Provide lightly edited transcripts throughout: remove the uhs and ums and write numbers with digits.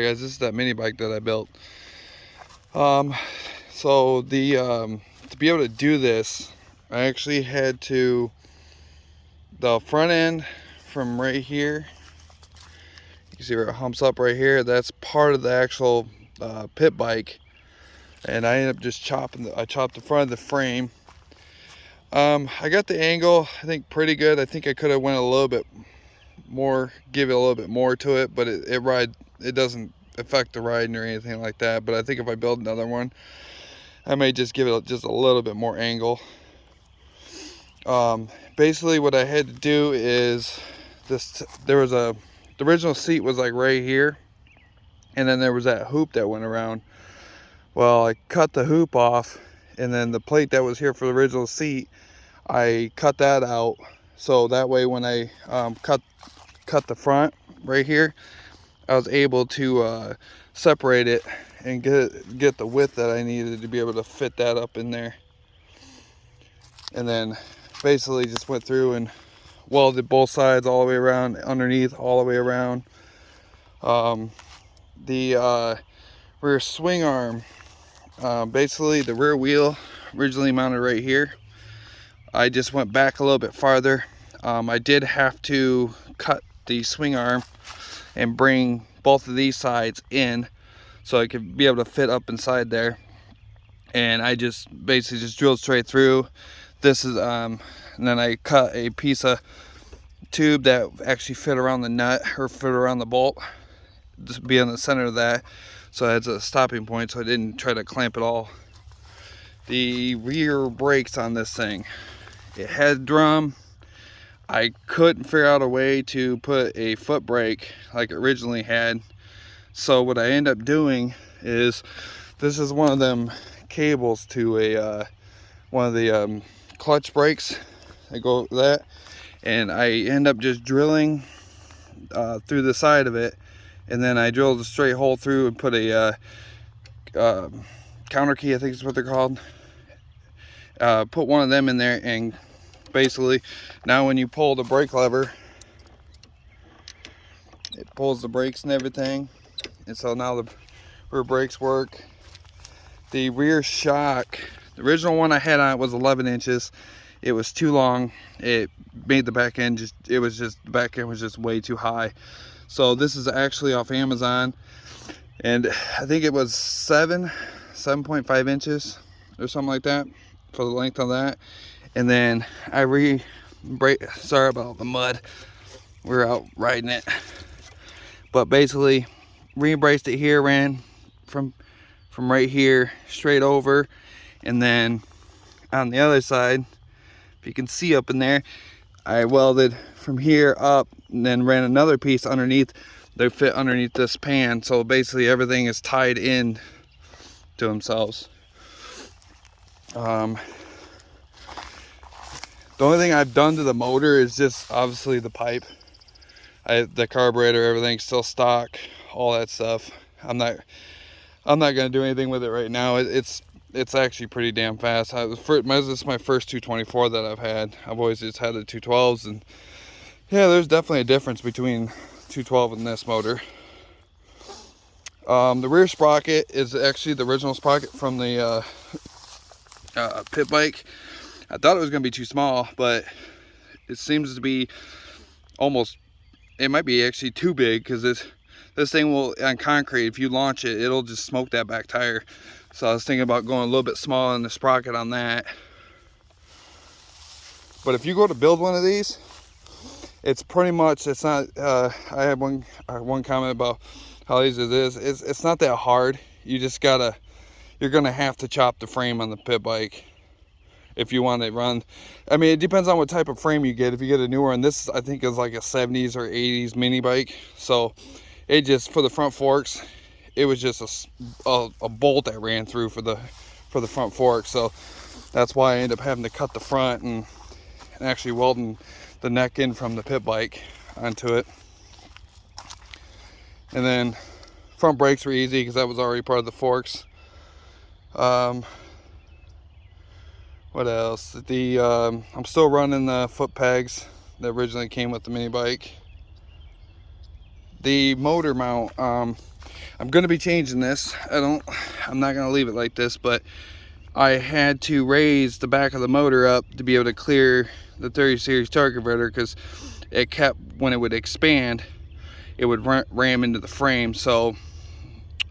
guys, this is that mini bike that I built. So to be able to do this, I actually had to, the front end from right here, you can see where it humps up right here, that's part of the actual pit bike. And I ended up just I chopped the front of the frame. I got the angle, I think, pretty good. I think I could have went a little bit more, give it a little bit more to it, but it doesn't affect the riding or anything like that. But I think if I build another one, I may just give it just a little bit more angle. Basically what I had to do is the original seat was like right here, and then there was that hoop that went around. Well, I cut the hoop off, and then the plate that was here for the original seat, I cut that out, so that way when I cut the front right here, I was able to separate it and get the width that I needed to be able to fit that up in there. And then basically just went through and welded both sides all the way around, underneath all the way around. The rear swing arm, basically the rear wheel originally mounted right here. I just went back a little bit farther. I did have to cut the swing arm and bring both of these sides in so I could be able to fit up inside there. And I just basically just drilled straight through. This is and then I cut a piece of tube that actually fit around the nut, or fit around the bolt, just be in the center of that, so it's a stopping point, so I didn't try to clamp it all. The rear brakes on this thing, it had drum. I couldn't figure out a way to put a foot brake like it originally had, so what I end up doing is, this is one of them cables to a one of the clutch brakes that go with that, and I end up just drilling through the side of it, and then I drilled a straight hole through and put a counter key, I think is what they're called. Put one of them in there, and basically now when you pull the brake lever, it pulls the brakes and everything, and so now the rear brakes work. The rear shock, the original one I had on it was 11 inches. It was too long. It made the back end the back end was just way too high. So this is actually off Amazon, and I think it was 7.5 inches or something like that for the length of that. And then I sorry about the mud, we're out riding it, but basically re-braced it here, ran from right here straight over, and then on the other side, if you can see up in there, I welded from here up and then ran another piece underneath that fit underneath this pan. So basically everything is tied in to themselves. The only thing I've done to the motor is just obviously the pipe. The carburetor, everything's still stock, all that stuff. I'm not gonna do anything with it right now. It's actually pretty damn fast. This is my first 224 that I've had. I've always just had the 212s, and yeah, there's definitely a difference between 212 and this motor. The rear sprocket is actually the original sprocket from the pit bike. I thought it was gonna be too small, but it seems to be almost, it might be actually too big, because this thing will, on concrete, if you launch it, it'll just smoke that back tire. So I was thinking about going a little bit smaller in the sprocket on that. But if you go to build one of these, it's pretty much, it's not, I had one comment about how easy it is. It's not that hard. You just you're gonna have to chop the frame on the pit bike if you want to run. I mean, it depends on what type of frame you get. If you get a newer one, this I think is like a 70s or 80s mini bike. So it just, for the front forks, it was just a bolt that ran through for the front fork. So that's why I ended up having to cut the front and actually welding the neck in from the pit bike onto it. And then front brakes were easy because that was already part of the forks. What else? I'm still running the foot pegs that originally came with the mini bike. the motor mount, I'm going to be changing this. I'm not going to leave it like this, but I had to raise the back of the motor up to be able to clear the 30 series torque converter, because it kept, when it would expand, it would ram into the frame. So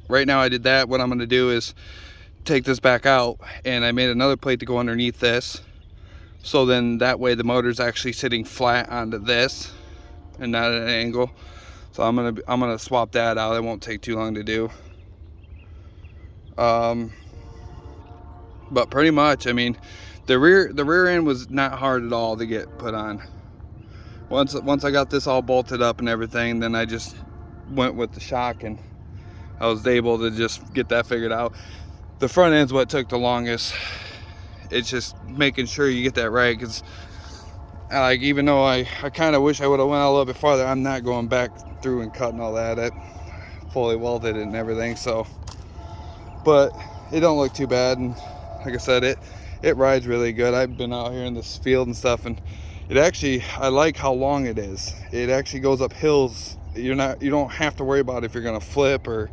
right now I did that. What I'm going to do is take this back out, and I made another plate to go underneath this, so then that way the motor's actually sitting flat onto this and not at an angle. So I'm gonna swap that out. It won't take too long to do. But pretty much, I mean, the rear end was not hard at all to get put on. Once I got this all bolted up and everything, then I just went with the shock, and I was able to just get that figured out. The front end's what took the longest. It's just making sure you get that right, because like, even though I kind of wish I would have went a little bit farther, I'm not going back through and cutting all that. I fully welded it and everything, so. But it don't look too bad, and like I said, it rides really good. I've been out here in this field and stuff, and it actually, I like how long it is. It actually goes up hills. You don't have to worry about if you're gonna flip or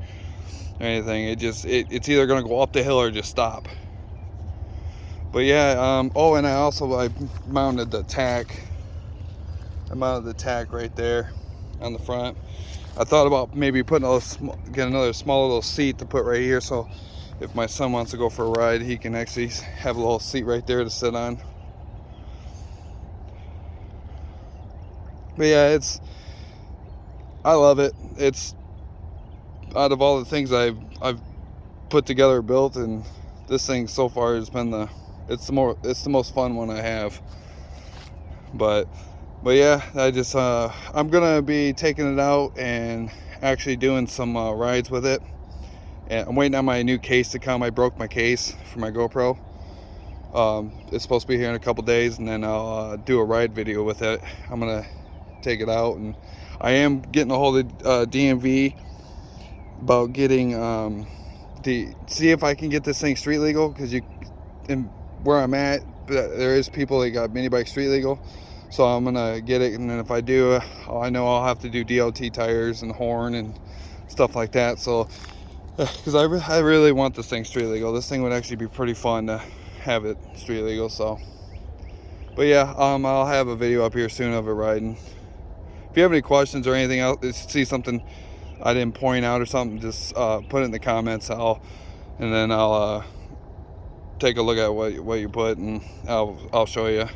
anything. It's either gonna go up the hill or just stop. But yeah, oh, and I mounted the tack. I mounted the tack right there on the front. I thought about maybe get another small little seat to put right here, so if my son wants to go for a ride, he can actually have a little seat right there to sit on. But yeah, I love it. It's, out of all the things I've put together or built, and this thing so far has been it's the most fun one I have. But yeah, I'm gonna be taking it out and actually doing some rides with it. And I'm waiting on my new case to come. I broke my case for my GoPro. It's supposed to be here in a couple days, and then I'll do a ride video with it. I'm gonna take it out, and I am getting a hold of DMV about getting see if I can get this thing street legal, because where I'm at, there is people that got mini bike street legal. So I'm gonna get it, and then if I do, I know I'll have to do DOT tires and horn and stuff like that. So because I really want this thing street legal. This thing would actually be pretty fun to have it street legal. So, but yeah, I'll have a video up here soon of it riding. If you have any questions or anything else, see something I didn't point out or something, just put it in the comments. I'll take a look at what you put, and I'll show you.